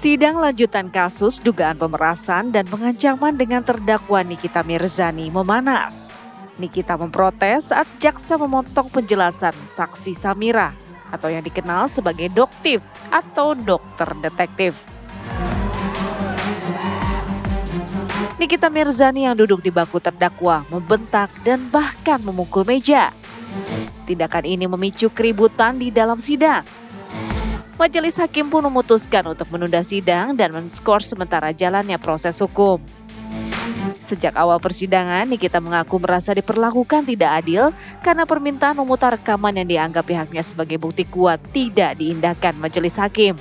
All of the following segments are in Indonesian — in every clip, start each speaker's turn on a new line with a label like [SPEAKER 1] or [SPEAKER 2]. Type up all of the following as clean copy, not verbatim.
[SPEAKER 1] Sidang lanjutan kasus dugaan pemerasan dan pengancaman dengan terdakwa Nikita Mirzani memanas. Nikita memprotes saat jaksa memotong penjelasan saksi Samira atau yang dikenal sebagai doktif atau dokter detektif. Nikita Mirzani yang duduk di bangku terdakwa membentak dan bahkan memukul meja. Tindakan ini memicu keributan di dalam sidang. Majelis hakim pun memutuskan untuk menunda sidang dan men-skor sementara jalannya proses hukum. Sejak awal persidangan, Nikita mengaku merasa diperlakukan tidak adil karena permintaan memutar rekaman yang dianggap pihaknya sebagai bukti kuat tidak diindahkan majelis hakim.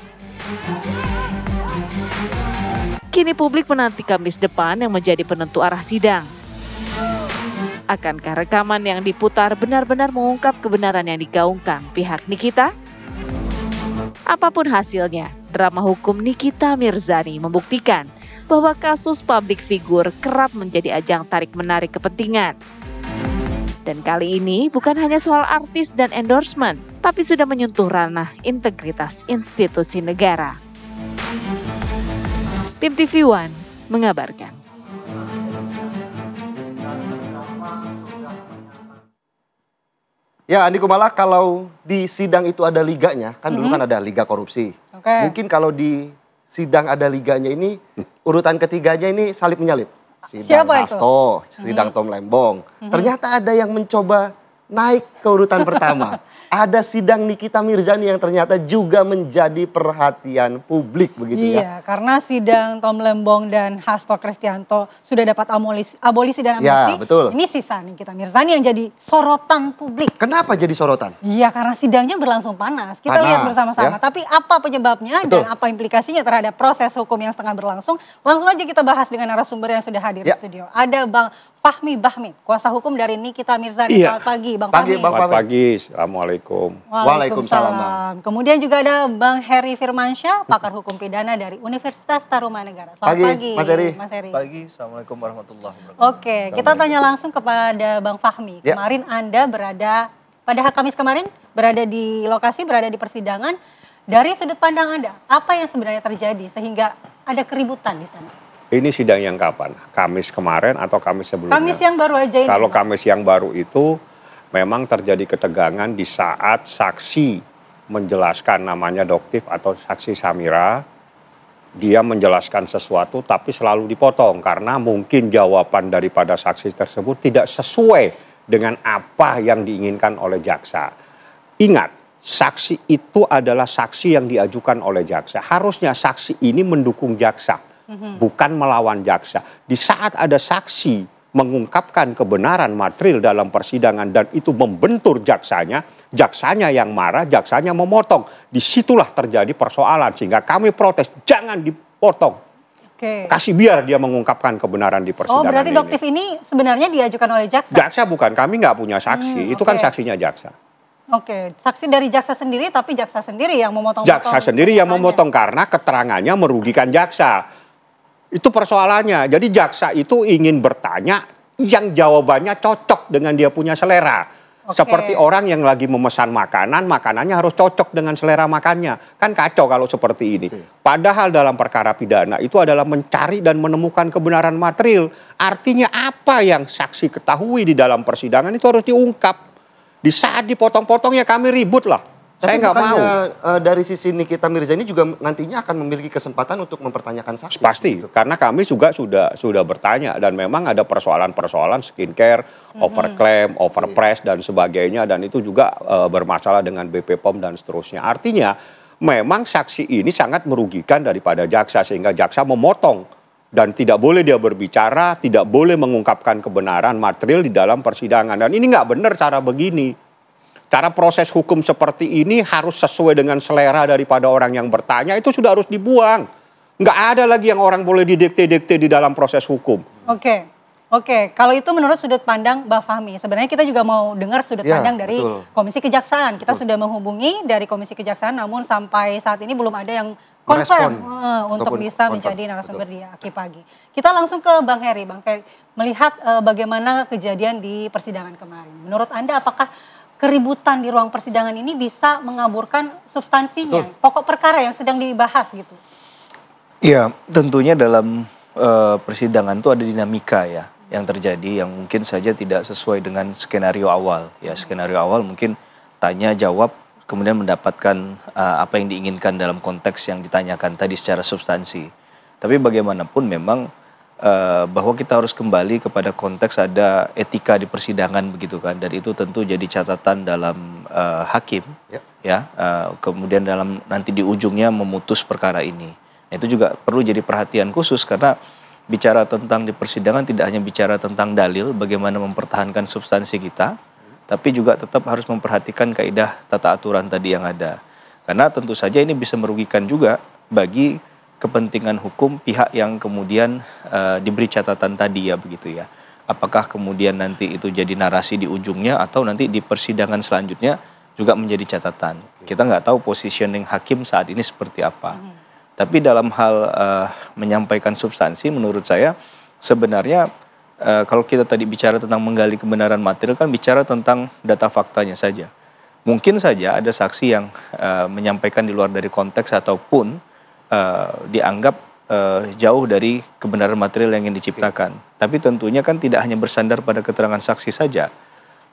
[SPEAKER 1] Kini publik menanti Kamis depan yang menjadi penentu arah sidang. Akankah rekaman yang diputar benar-benar mengungkap kebenaran yang digaungkan pihak Nikita? Apapun hasilnya, drama hukum Nikita Mirzani membuktikan bahwa kasus publik figur kerap menjadi ajang tarik-menarik kepentingan. Dan kali ini bukan hanya soal artis dan endorsement, tapi sudah menyentuh ranah integritas institusi negara. Tim TV One mengabarkan.
[SPEAKER 2] Ya, Andi Kumala, kalau di sidang itu ada liganya, kan dulu kan ada liga korupsi. Mungkin kalau di sidang ada liganya ini, urutan ketiganya ini salip menyalip. Sidang Hasto, sidang Tom Lembong. Ternyata ada yang mencoba naik ke urutan pertama. Ada sidang Nikita Mirzani yang ternyata juga menjadi perhatian publik begitu ya.
[SPEAKER 3] Iya, karena sidang Tom Lembong dan Hasto Kristianto sudah dapat abolisi dan amnesti.
[SPEAKER 2] Ya, betul.
[SPEAKER 3] Ini sisa Nikita Mirzani yang jadi sorotan publik.
[SPEAKER 2] Kenapa jadi sorotan?
[SPEAKER 3] Iya, karena sidangnya berlangsung panas. Kita lihat bersama-sama. Ya? Tapi apa penyebabnya dan apa implikasinya terhadap proses hukum yang setengah berlangsung? Langsung aja kita bahas dengan narasumber yang sudah hadir di studio. Ada Bang Fahmi Bahmid, kuasa hukum dari Nikita Mirzani.
[SPEAKER 2] Iya.
[SPEAKER 3] Selamat pagi, Bang Fahmi.
[SPEAKER 4] Selamat pagi, Assalamualaikum.
[SPEAKER 3] Waalaikumsalam. Kemudian juga ada Bang Heri Firmansyah, pakar hukum pidana dari Universitas Tarumanegara. Selamat pagi,
[SPEAKER 2] Mas Heri.
[SPEAKER 5] Pagi, Assalamualaikum warahmatullahi wabarakatuh.
[SPEAKER 3] Oke, kita tanya langsung kepada Bang Fahmi. Kemarin Anda pada Kamis kemarin berada di lokasi, berada di persidangan. Dari sudut pandang Anda, apa yang sebenarnya terjadi sehingga ada keributan di sana?
[SPEAKER 4] Ini sidang yang kapan? Kamis kemarin atau Kamis sebelumnya?
[SPEAKER 3] Kamis yang baru aja ini.
[SPEAKER 4] Kalau Kamis yang baru itu memang terjadi ketegangan di saat saksi menjelaskan, namanya doktif atau saksi Samira. Dia menjelaskan sesuatu tapi selalu dipotong karena mungkin jawaban daripada saksi tersebut tidak sesuai dengan apa yang diinginkan oleh jaksa. Ingat, saksi itu adalah saksi yang diajukan oleh jaksa. Harusnya saksi ini mendukung jaksa. Bukan melawan jaksa. Di saat ada saksi mengungkapkan kebenaran material dalam persidangan dan itu membentur jaksanya, jaksanya yang marah, jaksanya memotong. Disitulah terjadi persoalan sehingga kami protes, jangan dipotong. Kasih biar dia mengungkapkan kebenaran di persidangan.
[SPEAKER 3] Oh, berarti doktif ini sebenarnya diajukan oleh jaksa?
[SPEAKER 4] Jaksa bukan, kami nggak punya saksi. Itu kan saksinya jaksa.
[SPEAKER 3] Oke, saksi dari jaksa sendiri tapi jaksa sendiri yang memotong.
[SPEAKER 4] Jaksa sendiri yang memotong karena keterangannya merugikan jaksa. Itu persoalannya. Jadi jaksa itu ingin bertanya yang jawabannya cocok dengan dia punya selera. Seperti orang yang lagi memesan makanan, makanannya harus cocok dengan selera makannya. Kan kacau kalau seperti ini. Padahal dalam perkara pidana itu adalah mencari dan menemukan kebenaran material. Artinya apa yang saksi ketahui di dalam persidangan itu harus diungkap. Di saat dipotong-potong ya kami ribut lah. Saya nggak mau.
[SPEAKER 2] Dari sisi Nikita Mirzani juga nantinya akan memiliki kesempatan untuk mempertanyakan saksi.
[SPEAKER 4] Pasti, karena kami juga sudah bertanya dan memang ada persoalan-persoalan skincare, overclaim, overpress dan sebagainya dan itu juga bermasalah dengan BP POM dan seterusnya. Artinya memang saksi ini sangat merugikan daripada jaksa sehingga jaksa memotong dan tidak boleh dia berbicara, tidak boleh mengungkapkan kebenaran material di dalam persidangan dan ini nggak benar cara begini. Cara proses hukum seperti ini harus sesuai dengan selera daripada orang yang bertanya, itu sudah harus dibuang. Nggak ada lagi yang orang boleh didikte-dikte di dalam proses hukum.
[SPEAKER 3] Oke. Kalau itu menurut sudut pandang Mbak Fahmi. Sebenarnya kita juga mau dengar sudut pandang dari Komisi Kejaksaan. Kita sudah menghubungi dari Komisi Kejaksaan, namun sampai saat ini belum ada yang confirm untuk bisa menjadi narasumber di Aki Pagi. Kita langsung ke Bang Heri. Bang Heri, melihat bagaimana kejadian di persidangan kemarin. Menurut Anda apakah keributan di ruang persidangan ini bisa mengaburkan substansinya, pokok perkara yang sedang dibahas gitu?
[SPEAKER 5] Iya, tentunya dalam persidangan itu ada dinamika ya yang terjadi yang mungkin saja tidak sesuai dengan skenario awal. Ya, skenario awal mungkin tanya jawab kemudian mendapatkan apa yang diinginkan dalam konteks yang ditanyakan tadi secara substansi. Tapi bagaimanapun memang bahwa kita harus kembali kepada konteks ada etika di persidangan begitu kan, dan itu tentu jadi catatan dalam hakim kemudian dalam nanti di ujungnya memutus perkara ini. Nah, itu juga perlu jadi perhatian khusus karena bicara tentang di persidangan tidak hanya bicara tentang dalil bagaimana mempertahankan substansi kita, tapi juga tetap harus memperhatikan kaidah tata aturan tadi yang ada. Karena tentu saja ini bisa merugikan juga bagi kepentingan hukum pihak yang kemudian diberi catatan tadi ya begitu ya. Apakah kemudian nanti itu jadi narasi di ujungnya atau nanti di persidangan selanjutnya juga menjadi catatan. Kita nggak tahu positioning hakim saat ini seperti apa. Tapi dalam hal menyampaikan substansi menurut saya sebenarnya kalau kita tadi bicara tentang menggali kebenaran material kan bicara tentang data faktanya saja. Mungkin saja ada saksi yang menyampaikan di luar dari konteks ataupun dianggap jauh dari kebenaran material yang ingin diciptakan. Tapi tentunya kan tidak hanya bersandar pada keterangan saksi saja.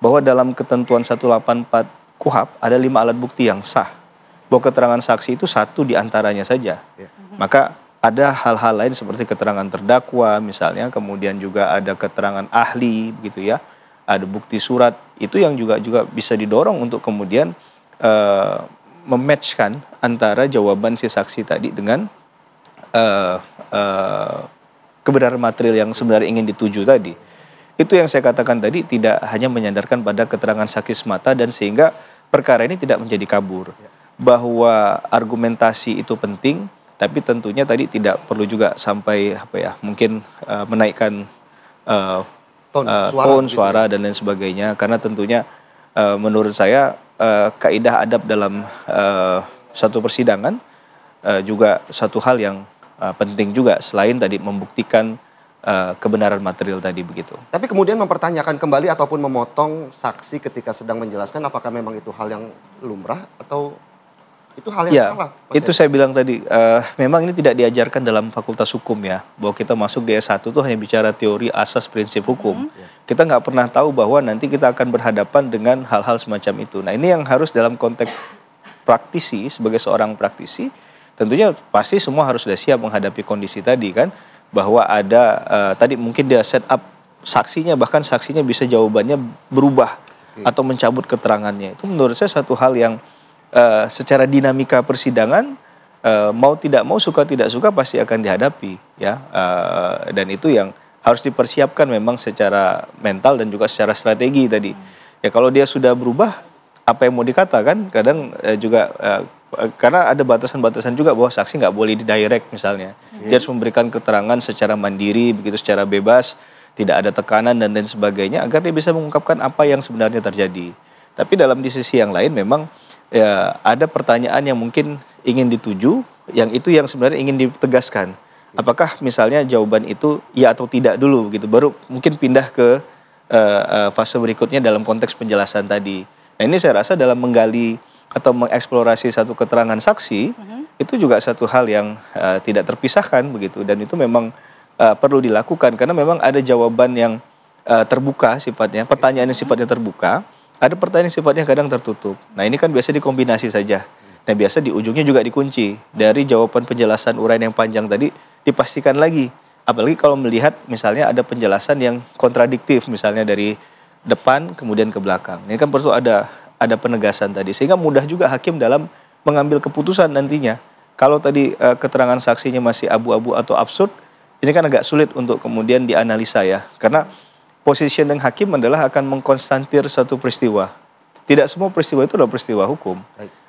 [SPEAKER 5] Bahwa dalam ketentuan 184 KUHP ada 5 alat bukti yang sah. Bahwa keterangan saksi itu satu di antaranya saja. Maka ada hal-hal lain seperti keterangan terdakwa misalnya, kemudian juga ada keterangan ahli begitu ya. Ada bukti surat, itu yang juga bisa didorong untuk kemudian mematchkan antara jawaban si saksi tadi dengan kebenaran material yang sebenarnya ingin dituju tadi. Itu yang saya katakan tadi, tidak hanya menyandarkan pada keterangan saksi semata dan sehingga perkara ini tidak menjadi kabur. Bahwa argumentasi itu penting, tapi tentunya tadi tidak perlu juga sampai mungkin menaikkan tone suara dan lain sebagainya, karena tentunya menurut saya kaidah adab dalam satu persidangan juga satu hal yang penting juga selain tadi membuktikan kebenaran material tadi begitu.
[SPEAKER 2] Tapi kemudian mempertanyakan kembali ataupun memotong saksi ketika sedang menjelaskan, apakah memang itu hal yang lumrah atau itu hal yang salah?
[SPEAKER 5] Itu saya bilang tadi, memang ini tidak diajarkan dalam fakultas hukum ya, bahwa kita masuk di S1 itu hanya bicara teori asas prinsip hukum. Kita nggak pernah tahu bahwa nanti kita akan berhadapan dengan hal-hal semacam itu. Nah, ini yang harus dalam konteks praktisi, sebagai seorang praktisi, tentunya pasti semua harus sudah siap menghadapi kondisi tadi kan, bahwa ada tadi mungkin dia set up saksinya, bahkan saksinya bisa jawabannya berubah atau mencabut keterangannya. Itu menurut saya satu hal yang secara dinamika persidangan mau tidak mau, suka tidak suka pasti akan dihadapi ya, dan itu yang harus dipersiapkan memang secara mental dan juga secara strategi tadi ya. Kalau dia sudah berubah, apa yang mau dikatakan kadang juga karena ada batasan-batasan juga bahwa saksi nggak boleh didirect misalnya, dia harus memberikan keterangan secara mandiri begitu, secara bebas, tidak ada tekanan dan lain sebagainya agar dia bisa mengungkapkan apa yang sebenarnya terjadi. Tapi dalam di sisi yang lain memang ya ada pertanyaan yang mungkin ingin dituju, yang itu yang sebenarnya ingin ditegaskan. Apakah misalnya jawaban itu ya atau tidak dulu begitu, baru mungkin pindah ke fase berikutnya dalam konteks penjelasan tadi. Nah, ini saya rasa dalam menggali atau mengeksplorasi satu keterangan saksi itu juga satu hal yang tidak terpisahkan begitu, dan itu memang perlu dilakukan karena memang ada jawaban yang terbuka sifatnya, pertanyaan yang sifatnya terbuka. Ada pertanyaan sifatnya kadang tertutup. Nah, ini kan biasa dikombinasi saja. Nah, biasa di ujungnya juga dikunci. Dari jawaban penjelasan uraian yang panjang tadi dipastikan lagi. Apalagi kalau melihat misalnya ada penjelasan yang kontradiktif misalnya dari depan kemudian ke belakang. Ini kan perlu ada penegasan tadi sehingga mudah juga hakim dalam mengambil keputusan nantinya. Kalau tadi keterangan saksinya masih abu-abu atau absurd, ini kan agak sulit untuk kemudian dianalisa ya. Karena positioning hakim adalah akan mengkonstantir satu peristiwa. Tidak semua peristiwa itu adalah peristiwa hukum.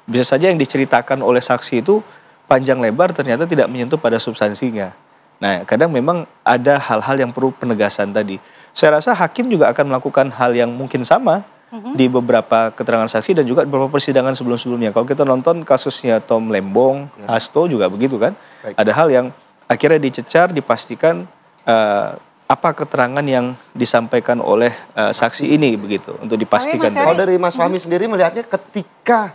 [SPEAKER 5] Bisa saja yang diceritakan oleh saksi itu panjang lebar ternyata tidak menyentuh pada substansinya. Nah, kadang memang ada hal-hal yang perlu penegasan tadi. Saya rasa hakim juga akan melakukan hal yang mungkin sama di beberapa keterangan saksi dan juga di beberapa persidangan sebelum-sebelumnya. Kalau kita nonton kasusnya Tom Lembong, Hasto juga begitu kan. Ada hal yang akhirnya dicecar, dipastikan apa keterangan yang disampaikan oleh saksi ini begitu untuk dipastikan.
[SPEAKER 2] Kalau dari Mas Fahmi sendiri melihatnya ketika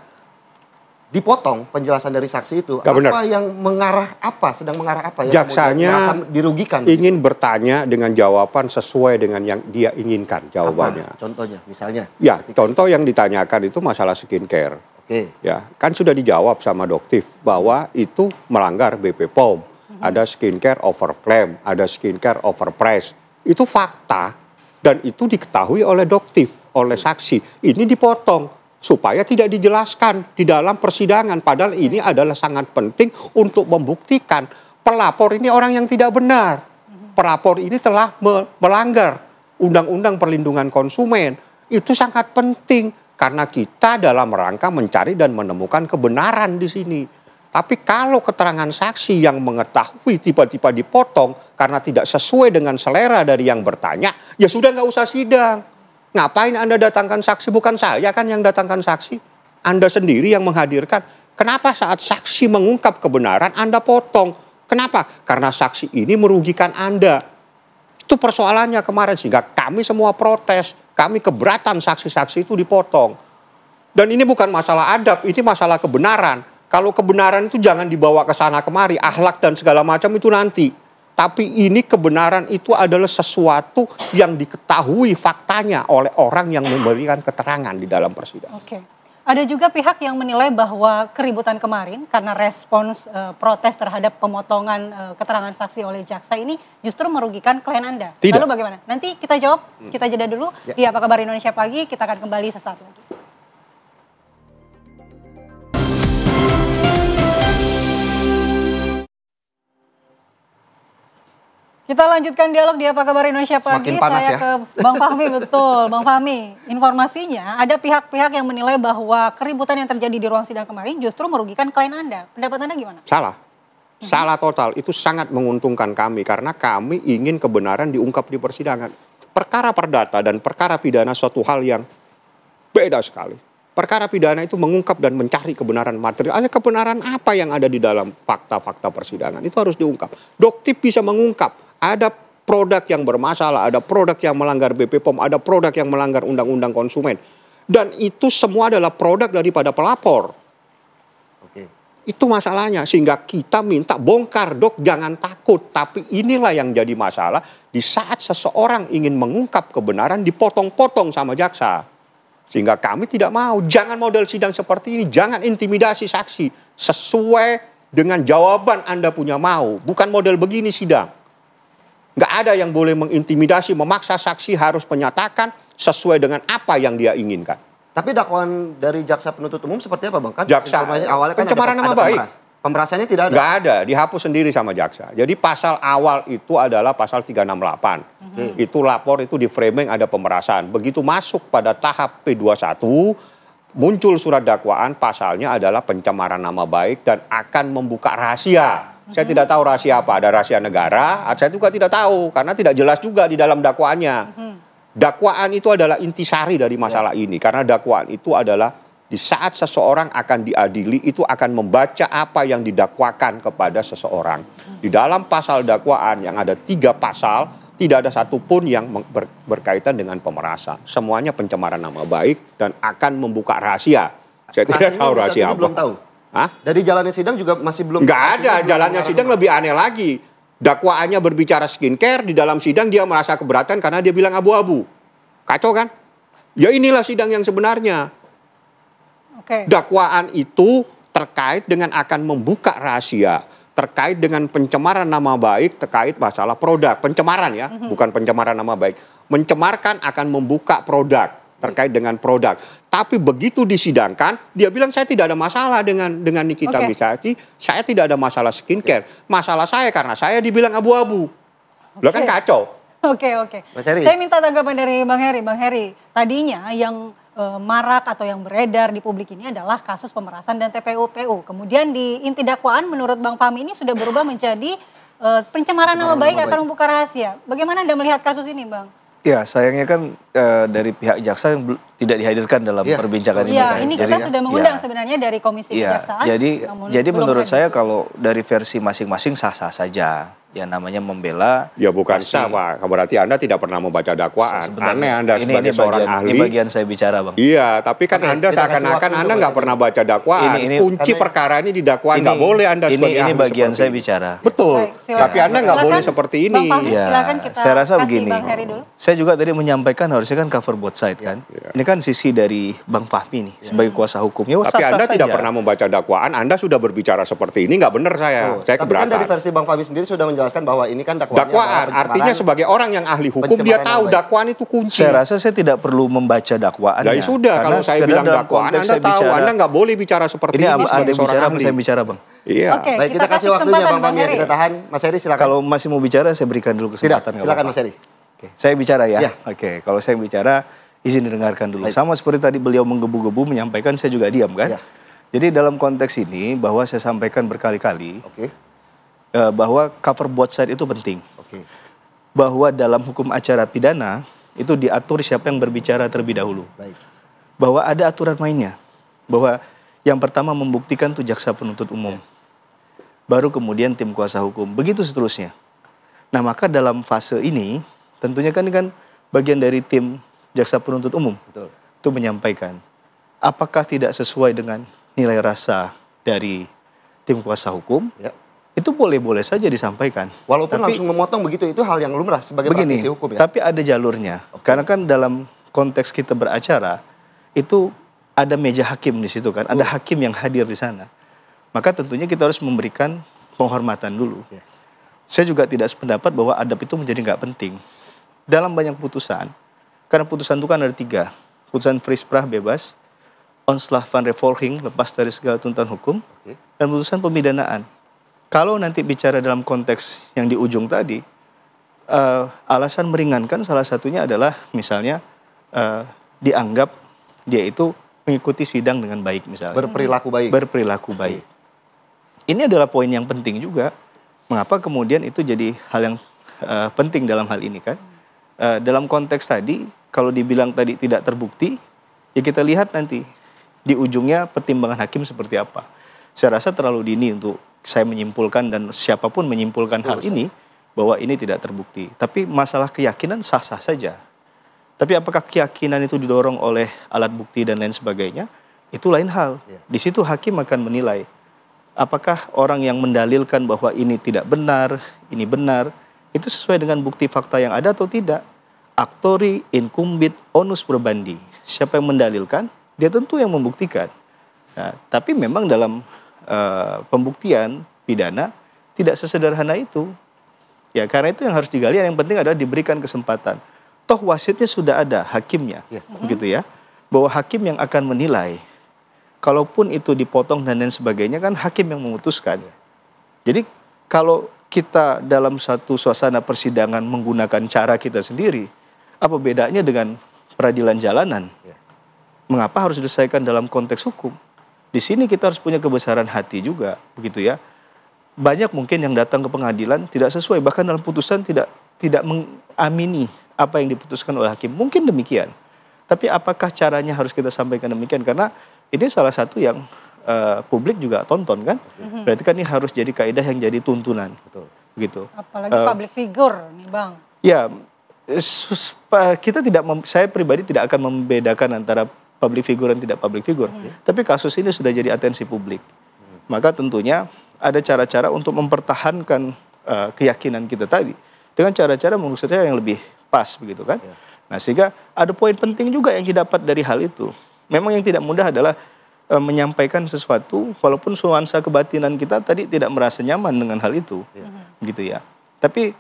[SPEAKER 2] dipotong penjelasan dari saksi itu.
[SPEAKER 4] Gak benar.
[SPEAKER 2] Yang mengarah apa? Sedang mengarah apa?
[SPEAKER 4] Jaksanya
[SPEAKER 2] dirugikan.
[SPEAKER 4] Ingin bertanya dengan jawaban sesuai dengan yang dia inginkan jawabannya.
[SPEAKER 2] Apa? Contohnya, misalnya?
[SPEAKER 4] Ya, contoh yang ditanyakan itu masalah skincare.
[SPEAKER 2] Oke.
[SPEAKER 4] Ya, kan sudah dijawab sama Doktif bahwa itu melanggar BP POM. Ada skincare overclaim, ada skincare overprice. Itu fakta dan itu diketahui oleh Doktif, oleh saksi. Ini dipotong supaya tidak dijelaskan di dalam persidangan. Padahal ini adalah sangat penting untuk membuktikan pelapor ini orang yang tidak benar. Pelapor ini telah melanggar Undang-Undang Perlindungan Konsumen. Itu sangat penting karena kita dalam rangka mencari dan menemukan kebenaran di sini. Tapi kalau keterangan saksi yang mengetahui tiba-tiba dipotong karena tidak sesuai dengan selera dari yang bertanya, ya sudah nggak usah sidang. Ngapain Anda datangkan saksi? Bukan saya kan yang datangkan saksi. Anda sendiri yang menghadirkan. Kenapa saat saksi mengungkap kebenaran Anda potong? Kenapa? Karena saksi ini merugikan Anda. Itu persoalannya kemarin sehingga kami semua protes. Kami keberatan saksi-saksi itu dipotong. Dan ini bukan masalah adab, ini masalah kebenaran. Kalau kebenaran itu jangan dibawa ke sana kemari, akhlak dan segala macam itu nanti. Tapi ini kebenaran itu adalah sesuatu yang diketahui faktanya oleh orang yang memberikan keterangan di dalam persidangan.
[SPEAKER 3] Oke. Ada juga pihak yang menilai bahwa keributan kemarin karena respons protes terhadap pemotongan keterangan saksi oleh jaksa ini justru merugikan klien Anda.
[SPEAKER 4] Tidak.
[SPEAKER 3] Lalu bagaimana? Nanti kita jawab, kita jeda dulu. Di Apa Kabar Indonesia Pagi, kita akan kembali sesaat lagi. Kita lanjutkan dialog di Apa Kabar Indonesia Pagi.
[SPEAKER 2] Semakin panas
[SPEAKER 3] Saya
[SPEAKER 2] ya.
[SPEAKER 3] ke Bang Fahmi, betul. Bang Fahmi, informasinya ada pihak-pihak yang menilai bahwa keributan yang terjadi di ruang sidang kemarin justru merugikan klien Anda. Pendapat Anda gimana?
[SPEAKER 4] Salah. Salah total. Itu sangat menguntungkan kami karena kami ingin kebenaran diungkap di persidangan. Perkara perdata dan perkara pidana suatu hal yang beda sekali. Perkara pidana itu mengungkap dan mencari kebenaran material. Ada kebenaran apa yang ada di dalam fakta-fakta persidangan. Itu harus diungkap. Doktif bisa mengungkap. Ada produk yang bermasalah, ada produk yang melanggar BP POM, ada produk yang melanggar Undang-Undang Konsumen. Dan itu semua adalah produk daripada pelapor.
[SPEAKER 2] Oke.
[SPEAKER 4] Itu masalahnya. Sehingga kita minta bongkar, Dok, jangan takut. Tapi inilah yang jadi masalah di saat seseorang ingin mengungkap kebenaran dipotong-potong sama jaksa. Sehingga kami tidak mau. Jangan model sidang seperti ini. Jangan intimidasi saksi. Sesuai dengan jawaban Anda punya mau. Bukan model begini sidang. Nggak ada yang boleh mengintimidasi, memaksa saksi harus menyatakan sesuai dengan apa yang dia inginkan.
[SPEAKER 2] Tapi dakwaan dari jaksa penuntut umum seperti apa, Bang? Kan
[SPEAKER 4] Jaksa,
[SPEAKER 2] awalnya kan
[SPEAKER 4] pencemaran nama baik.
[SPEAKER 2] Pemerasannya tidak ada?
[SPEAKER 4] Nggak ada, dihapus sendiri sama jaksa. Jadi pasal awal itu adalah pasal 368. Itu lapor, itu di framing ada pemerasan. Begitu masuk pada tahap P21, muncul surat dakwaan, pasalnya adalah pencemaran nama baik dan akan membuka rahasia. Saya tidak tahu rahasia apa, ada rahasia negara, saya juga tidak tahu karena tidak jelas juga di dalam dakwaannya. Dakwaan itu adalah intisari dari masalah ini karena dakwaan itu adalah di saat seseorang akan diadili itu akan membaca apa yang didakwakan kepada seseorang. Di dalam pasal dakwaan yang ada 3 pasal, tidak ada satupun yang berkaitan dengan pemerasan. Semuanya pencemaran nama baik dan akan membuka rahasia. Saya tidak tahu rahasia apa.
[SPEAKER 2] Belum tahu.
[SPEAKER 4] Hah?
[SPEAKER 2] Dari jalannya sidang juga masih belum.
[SPEAKER 4] Nggak ada, jalannya sidang lebih aneh lagi. Dakwaannya berbicara skincare, di dalam sidang dia merasa keberatan karena dia bilang abu-abu. Kacau kan? Ya inilah sidang yang sebenarnya.
[SPEAKER 3] Oke.
[SPEAKER 4] Dakwaan itu terkait dengan akan membuka rahasia, terkait dengan pencemaran nama baik, terkait masalah produk. Pencemaran ya, bukan pencemaran nama baik. Mencemarkan akan membuka produk, terkait dengan produk. Tapi begitu disidangkan, dia bilang saya tidak ada masalah dengan Nikita Mirzani, saya tidak ada masalah skincare. Masalah saya karena saya dibilang abu-abu. Lo kan kacau.
[SPEAKER 3] Oke. Saya minta tanggapan dari Bang Heri. Bang Heri, tadinya yang marak atau yang beredar di publik ini adalah kasus pemerasan dan TPU-PU. Kemudian di inti dakwaan menurut Bang Fahmi ini sudah berubah menjadi pencemaran nama baik akan membuka rahasia. Bagaimana Anda melihat kasus ini, Bang?
[SPEAKER 5] Ya, sayangnya kan dari pihak jaksa yang tidak dihadirkan dalam perbincangan ini.
[SPEAKER 3] Iya, ini kita sudah mengundang sebenarnya dari Komisi Kejaksaan.
[SPEAKER 5] Jadi menurut saya kalau dari versi masing-masing sah-sah saja. ya namanya membela.
[SPEAKER 4] Ya bukan sah, Pak. Berarti Anda tidak pernah membaca dakwaan. Aneh Anda sebagai seorang ahli.
[SPEAKER 5] Ini bagian saya bicara, Bang.
[SPEAKER 4] Iya, tapi kan Anda seakan-akan Anda nggak pernah baca dakwaan. Kunci perkara ini di dakwaan, nggak boleh Anda sebagai ahli.
[SPEAKER 5] Ini bagian saya bicara.
[SPEAKER 4] Betul.
[SPEAKER 3] Baik,
[SPEAKER 4] tapi Anda nggak boleh seperti ini.
[SPEAKER 3] Bang Fahmi, silakan kita
[SPEAKER 5] saya rasa
[SPEAKER 3] kasih
[SPEAKER 5] begini.
[SPEAKER 3] Bang Heri dulu.
[SPEAKER 5] Saya juga tadi menyampaikan harusnya kan cover both side kan. Ini kan sisi dari Bang Fahmi nih sebagai kuasa hukumnya.
[SPEAKER 4] Tapi Anda tidak pernah membaca dakwaan, Anda sudah berbicara seperti ini, nggak benar saya. Saya
[SPEAKER 2] tapi
[SPEAKER 4] keberatan.
[SPEAKER 2] kan dari versi Bang Fahmi sendiri sudah menjelaskan bahwa ini kan dakwaan.
[SPEAKER 4] Artinya sebagai orang yang ahli hukum dia tahu dakwaan itu kunci.
[SPEAKER 5] Saya rasa saya tidak perlu membaca dakwaannya.
[SPEAKER 4] Ya sudah, kalau saya bilang dakwaan Anda tahu, Anda nggak boleh bicara seperti ini sebagai seorang ahli.
[SPEAKER 5] Saya bicara, Bang.
[SPEAKER 4] Iya.
[SPEAKER 3] Oke,
[SPEAKER 2] baik, kita kasih waktunya Bang Fahmi, kita tahan. Mas Heri silakan.
[SPEAKER 5] Kalau masih mau bicara saya berikan dulu kesempatan.
[SPEAKER 2] Tidak, silakan Mas Heri.
[SPEAKER 5] Oke, saya bicara ya.
[SPEAKER 2] Ya.
[SPEAKER 5] Oke, kalau saya bicara izin didengarkan dulu. Sama seperti tadi beliau menggebu-gebu menyampaikan, saya juga diam kan.
[SPEAKER 2] Ya.
[SPEAKER 5] Jadi dalam konteks ini bahwa saya sampaikan berkali-kali bahwa cover both side itu penting. Bahwa dalam hukum acara pidana itu diatur siapa yang berbicara terlebih dahulu. Bahwa ada aturan mainnya. Bahwa yang pertama membuktikan itu jaksa penuntut umum. Baru kemudian tim kuasa hukum. Begitu seterusnya. Nah maka dalam fase ini tentunya kan bagian dari tim jaksa penuntut umum.
[SPEAKER 2] Betul.
[SPEAKER 5] Itu menyampaikan apakah tidak sesuai dengan nilai rasa dari tim kuasa hukum. Itu boleh-boleh saja disampaikan.
[SPEAKER 2] Walaupun langsung memotong begitu, itu hal yang lumrah sebagai praktisi hukum ya.
[SPEAKER 5] Tapi ada jalurnya. Karena kan dalam konteks kita beracara, itu ada meja hakim di situ kan. Ada hakim yang hadir di sana. Maka tentunya kita harus memberikan penghormatan dulu. Saya juga tidak sependapat bahwa adab itu menjadi nggak penting. Dalam banyak putusan, karena putusan itu kan ada 3. Putusan vrijspraak bebas, ontslag van revolving, lepas dari segala tuntutan hukum, dan putusan pemidanaan. Kalau nanti bicara dalam konteks yang di ujung tadi, alasan meringankan salah satunya adalah misalnya dianggap dia itu mengikuti sidang dengan baik misalnya.
[SPEAKER 2] Berperilaku baik.
[SPEAKER 5] Berperilaku baik. Ini adalah poin yang penting juga. Mengapa kemudian itu jadi hal yang penting dalam hal ini kan? Dalam konteks tadi, kalau dibilang tadi tidak terbukti, ya kita lihat nanti di ujungnya pertimbangan hakim seperti apa. Saya rasa terlalu dini untuk saya menyimpulkan dan siapapun menyimpulkan hal ini bahwa ini tidak terbukti. Tapi masalah keyakinan sah-sah saja. Tapi apakah keyakinan itu didorong oleh alat bukti dan lain sebagainya, itu lain hal. Di situ hakim akan menilai apakah orang yang mendalilkan bahwa ini tidak benar, ini benar, itu sesuai dengan bukti fakta yang ada atau tidak. Aktori, incumbit, onus probandi. Siapa yang mendalilkan, dia tentu yang membuktikan. Nah, tapi memang dalam pembuktian pidana tidak sesederhana itu. Ya, karena itu yang harus digali, yang penting adalah diberikan kesempatan. Toh wasitnya sudah ada, hakimnya, begitu ya. Bahwa hakim yang akan menilai. Kalaupun itu dipotong dan lain sebagainya kan hakim yang memutuskan. Jadi kalau kita dalam satu suasana persidangan menggunakan cara kita sendiri, apa bedanya dengan peradilan jalanan? Mengapa harus diselesaikan dalam konteks hukum? Di sini kita harus punya kebesaran hati juga, begitu ya. Banyak mungkin yang datang ke pengadilan tidak sesuai, bahkan dalam putusan tidak mengamini apa yang diputuskan oleh hakim. Mungkin demikian. Tapi apakah caranya harus kita sampaikan demikian? Karena ini salah satu yang publik juga tonton kan. Berarti kan ini harus jadi kaidah yang jadi tuntunan. Begitu.
[SPEAKER 3] Apalagi public figure nih Bang.
[SPEAKER 5] Ya, kita saya pribadi tidak akan membedakan antara public figure dan tidak public figure. Tapi kasus ini sudah jadi atensi publik. Maka tentunya ada cara-cara untuk mempertahankan keyakinan kita tadi dengan cara-cara menurut saya yang lebih pas begitu kan. Nah, sehingga ada poin penting juga yang didapat dari hal itu. Memang yang tidak mudah adalah menyampaikan sesuatu walaupun nuansa kebatinan kita tadi tidak merasa nyaman dengan hal itu. Gitu ya. Tapi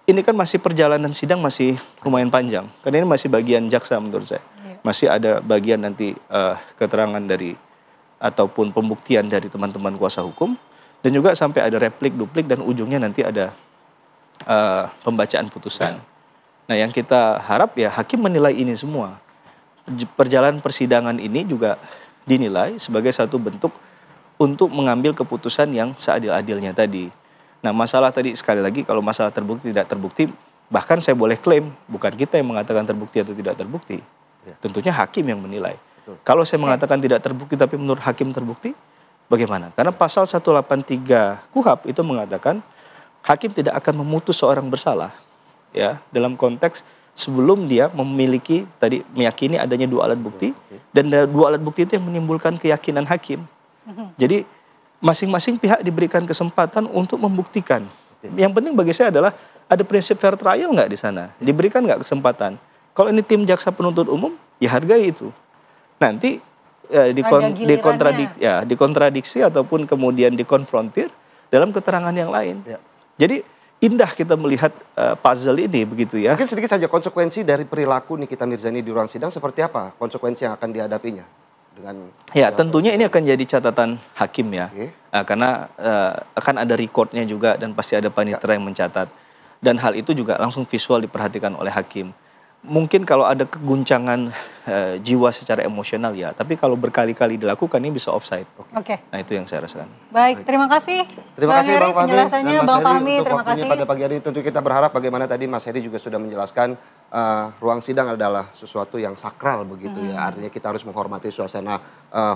[SPEAKER 5] ini kan masih perjalanan sidang masih lumayan panjang. Karena ini masih bagian jaksa menurut saya. Masih ada bagian nanti keterangan dari ataupun pembuktian dari teman-teman kuasa hukum. Dan juga sampai ada replik, duplik dan ujungnya nanti ada pembacaan putusan. Nah yang kita harap ya hakim menilai ini semua. Perjalanan persidangan ini juga dinilai sebagai satu bentuk untuk mengambil keputusan yang seadil-adilnya tadi. Nah masalah tadi sekali lagi kalau masalah terbukti tidak terbukti, bahkan saya boleh klaim bukan kita yang mengatakan terbukti atau tidak terbukti. Tentunya hakim yang menilai. Kalau saya mengatakan tidak terbukti tapi menurut hakim terbukti, bagaimana? Karena pasal 183 KUHP itu mengatakan hakim tidak akan memutus seorang bersalah ya dalam konteks sebelum dia memiliki tadi meyakini adanya 2 alat bukti dan 2 alat bukti itu yang menimbulkan keyakinan hakim. Jadi masing-masing pihak diberikan kesempatan untuk membuktikan. Yang penting bagi saya adalah ada prinsip fair trial nggak di sana? Diberikan nggak kesempatan? Kalau ini tim jaksa penuntut umum, ya hargai itu. Nanti dikontradiksi ataupun kemudian dikonfrontir dalam keterangan yang lain. Ya. Jadi indah kita melihat puzzle ini begitu ya.
[SPEAKER 2] Mungkin sedikit saja konsekuensi dari perilaku Nikita Mirzani di ruang sidang seperti apa? Konsekuensi yang akan dihadapinya?
[SPEAKER 5] Ya tentunya ini akan jadi catatan hakim ya. Karena akan ada recordnya juga dan pasti ada panitera yang mencatat. Dan hal itu juga langsung visual diperhatikan oleh hakim. Mungkin kalau ada keguncangan jiwa secara emosional ya, tapi kalau berkali-kali dilakukan ini bisa offside.
[SPEAKER 3] Oke.
[SPEAKER 5] Nah itu yang saya rasakan.
[SPEAKER 3] Baik, terima kasih.
[SPEAKER 2] Terima kasih Bang Fahmi.
[SPEAKER 3] Penjelasannya Bang Fahmi, terima kasih.
[SPEAKER 2] Pada pagi hari ini tentu kita berharap bagaimana tadi Mas Heri juga sudah menjelaskan ruang sidang adalah sesuatu yang sakral begitu ya. Artinya kita harus menghormati suasana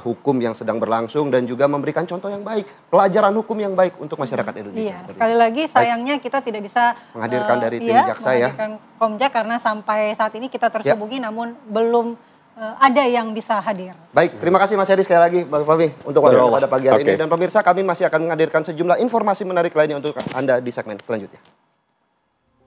[SPEAKER 2] hukum yang sedang berlangsung dan juga memberikan contoh yang baik, pelajaran hukum yang baik untuk masyarakat Indonesia.
[SPEAKER 3] Iya, sekali lagi sayangnya kita tidak bisa
[SPEAKER 2] menghadirkan dari tim jaksa ya.
[SPEAKER 3] Menghadirkan Komjak karena sampai saat ini kita tersambungi namun belum ada yang bisa hadir.
[SPEAKER 2] Baik, terima kasih Mas Heri sekali lagi Bang Fahmi untuk waktunya pada pagi hari ini. Dan pemirsa kami masih akan menghadirkan sejumlah informasi menarik lainnya untuk Anda di segmen selanjutnya.